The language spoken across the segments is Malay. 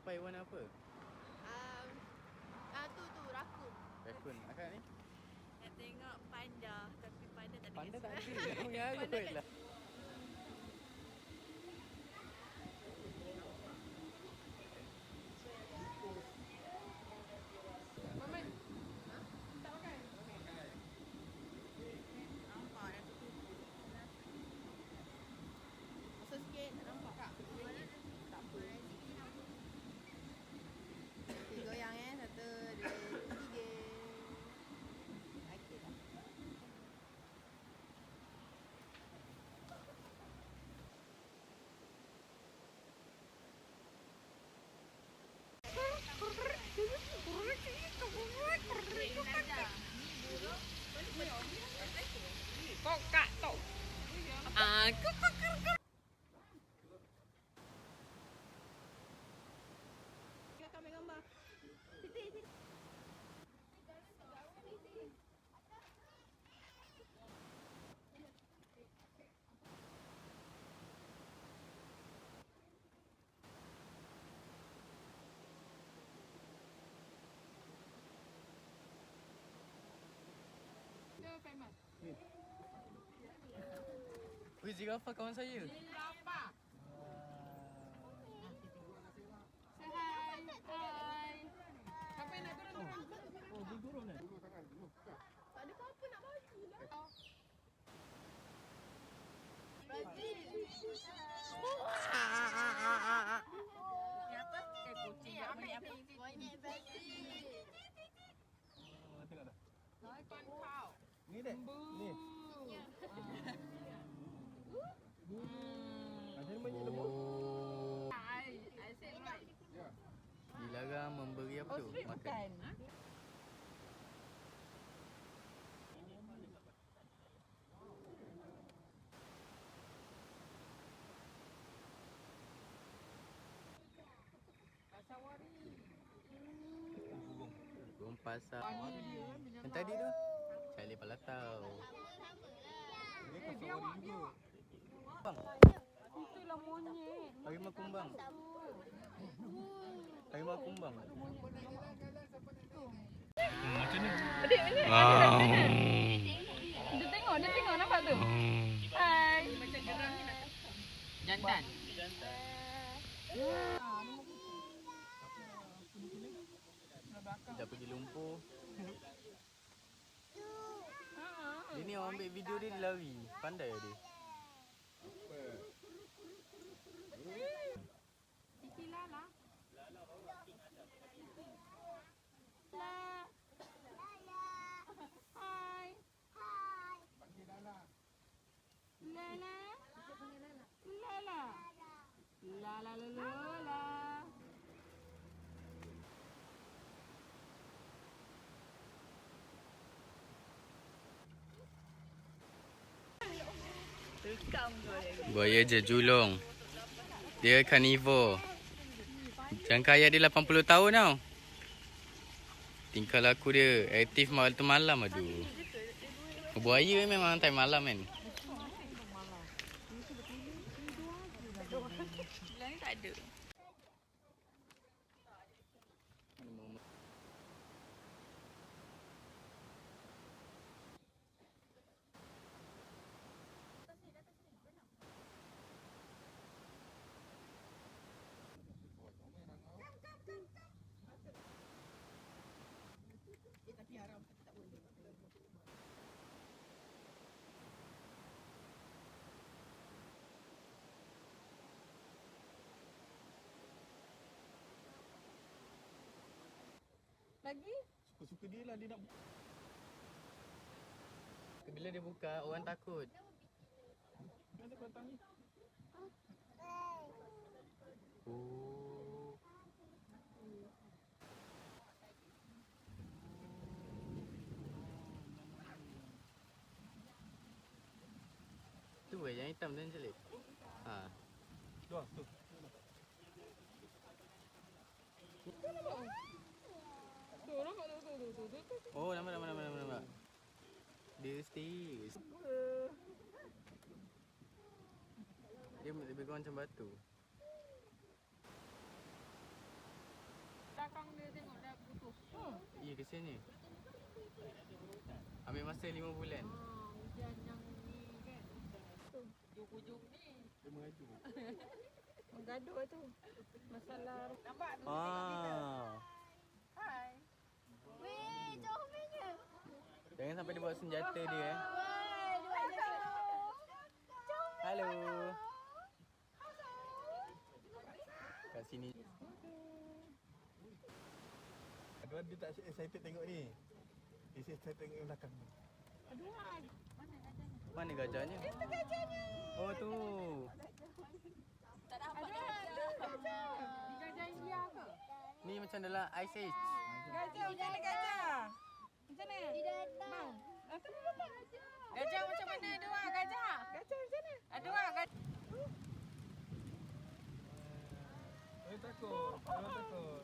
Tupai warna apa? Tu rakun. Rakun. Akak ni? Nak tengok panda, tapi panda tak ada. Panda tak ada. Kamu yang arut lah. Masuk sikit, tak nampak tak? Tak apa. Okay, goyang 1, 2, 3. Okay dah. Kokak tau. Kita ambil gambar. Weh, zirafah kawan saya. Zirafah. Say hi. Hi. Siapa yang nak turun? Oh, dia turun kan? Tak ada apa-apa nak baju lah. Brazil. Ni apa? Kucing. Apa ni? Monyet Brazil. Tengok dah. Ikan kau. Ni dek. Ni. Macam mana lembu? I said right. Dilarang memberi apa tu? Makan. Burung pasar. Yang tadi tu? Cari palatau. Dia awak juga. Bang. Itulah monyet. Harimau kumbang. Harimau kumbang. Macam ni. Dia tengok nampak tu. Hai. Macam geram ni nak. Jantan. Dah pergi lumpur. Dia ni orang ambil video dia lari. Pandai lah dia. Kiki Lala. Hai. Lala. Lala. Buaya jejulung. Dia carnivore. Jangka hayat dia 80 tahun tau. Tingkah laku dia aktif malam aduh. Buaya memang time malam kan. Bulan ni tak ada. Lagi? Suka-suka dia lah dia nak. Bila dia buka orang takut. Ada batang ni. Oh. Tu yang hitam tu yang celik. Ha. Tu ah, tu. Oh, nampak. Dia stay. Dia lebih kurang macam batu. Ya, kesiannya. Ambil masa 5 bulan. Hujan yang ni kan. Hujung-hujung ni. Dia mengaju. Menggaduh tu. Masalah. Nampak tu? Hai. Weh, comelnya. Jangan sampai dia bawa senjata dia Weh, dua jam. Hello. Kat sini. Aduan dia tak excited tengok ni. Dia excited tengok yang belakang ni. Aduan. Mana gajahnya? Itu gajahnya. Oh tu. Tak nampak gajah. Di gajah India ke? Ni macam dalam Ice Age. Gajah, macam mana gajah? Macam mana? Dia datang. Datang. Gajah macam mana? Dua gajah. Gajah macam mana? Dua gajah. Orang takut. Orang takut.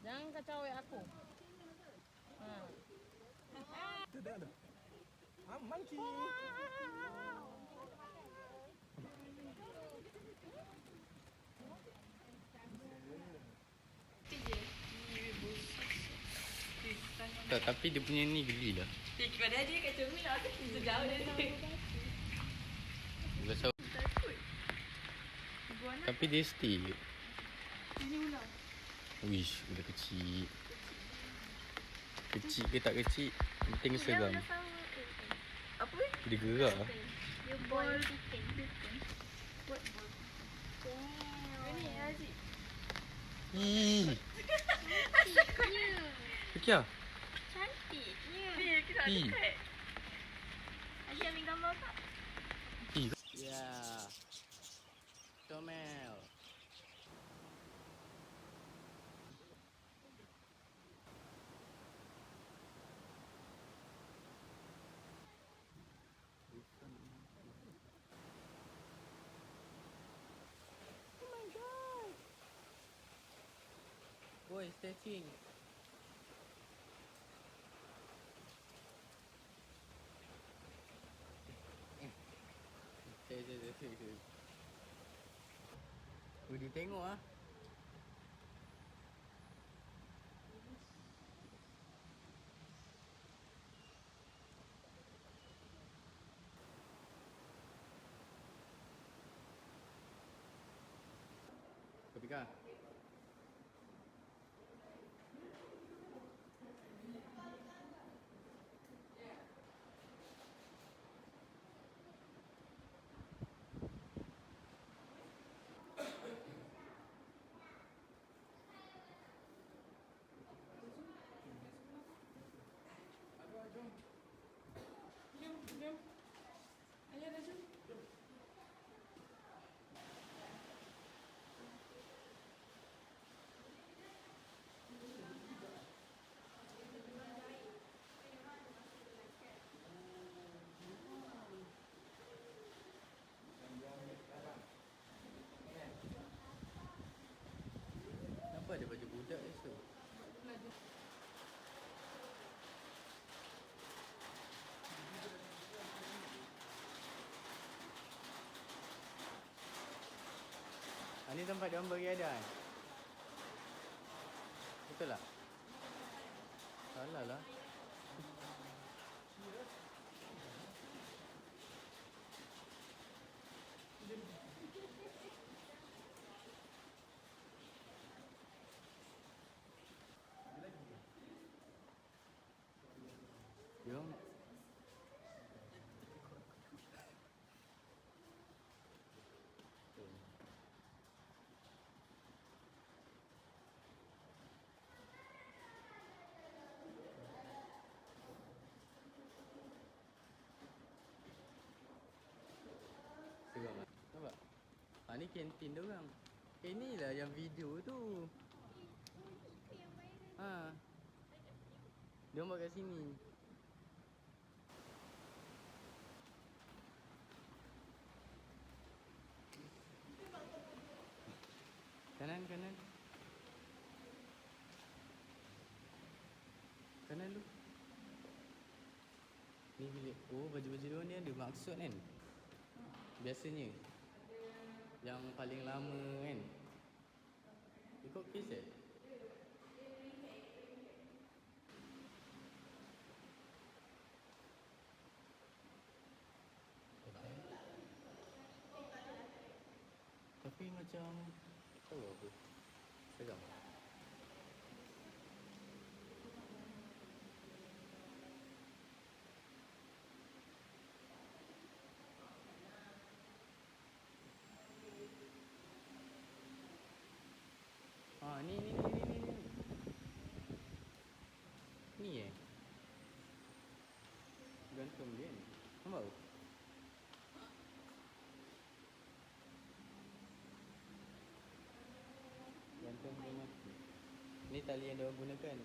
Jangan kacau aku. Ha. Itu dah ada. Monkey. Tak, tapi dia punya ni geli lah. Pada dia kat cermin aku sejauh dia tu. Rasa. Tapi dia stay. Ini ular. Wish, udah kecil. Kecil ke tak kecil, penting seram. Apa ni? Dia gerak. Dia ball picking. Ini Aziz. Ih, Cantiknya. Rukia. Cantiknya. Ni kita ada Ih. dekat. Asyik ambil gambar kak. Ih. Ya. Comel. Boy, stretching. Cek. Dia tengok ah. Kopi kah? Jom. Ayah dah jom. Kenapa ada baju budak tu? Ni tempat dia orang bagi hadiah. Betul tak? Salah lah. Jom. Seram lah. Nampak? Ni kantin dia orang. Inilah yang video tu. Dia buat kat sini. Kanan. Kanan lu. Ni bilik. Oh, baju-baju dia ni ada maksud kan? Biasanya. Yang paling lama kan. Ikut kes eh? Tapi macam tahu apa? Seram. Ni. Ni gantung dia ni. Nampak tak? Gantung dia mati. Ni tali yang dia orang gunakan.